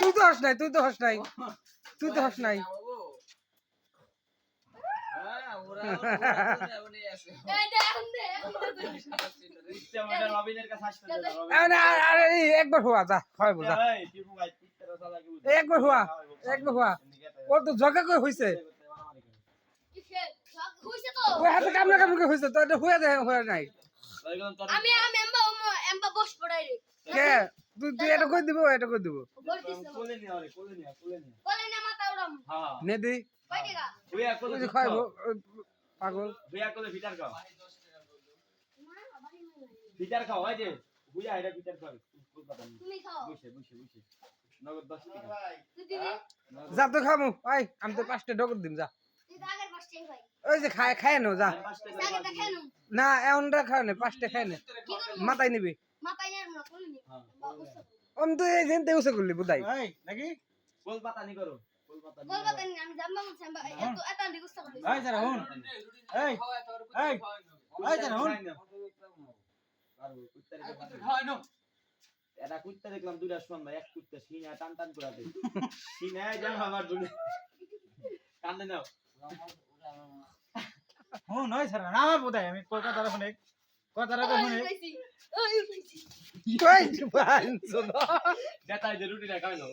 তুই তো হাস নাই তুই তো হাস নাই তুই তো হাস নাই একবার হওয়া যা হয় বোঝা একবার হওয়া ও তো জগা কই হইছে ওই হাতে কামড়া কামড়া হইছে তো এটা হইয়া দেয় হইয়া নাই আমি এম্বা বস পড়াই রে কে তুই এটা কই দিব এটা কই দিব কোলে না মাথা উড়াম হ্যাঁ নে দি কয় টাকা হুইয়া কোলে তুই খাইবো পাগল হুইয়া কোলে ভিটার খাও ভিটার খাও এই যে হুইয়া এটা ভিটার খাও তুমি খাও বসে নগদ 10 টাকা তুই দিবি যা তো খামু আই আমি তো 5টা ডগর দিম যা তুই তো আগের পাঁচটাই ভাই ওই যে খায় নো যা আগেরটা খেয়ে নাও না এমনটা খাও না 5টা খায় না কি করব মাথায় নিবি মাথায় নেব না কোন নি আমি তো এই জেনতে উসে করলি বুদাই এই নাকি কোল পাতা নি করো কোল পাতা নি কলকাতা নি আমি জাম্বা মুছ এত এত দিগুস্তা করলি এই যারা হুন এই যারা হুন এটা কুত্তা দেখলাম দুইটা সমান ভাই এক কুত্তা সিনা টান করে দে সিনা জাম আমার দুলে কান্দে নাও হুন ওই যারা না আমার বোধহয় আমি কলকাতার শুনে কথাটা তো শুনে ওই কই বানছো দেতাই যে রুটি না খাইলো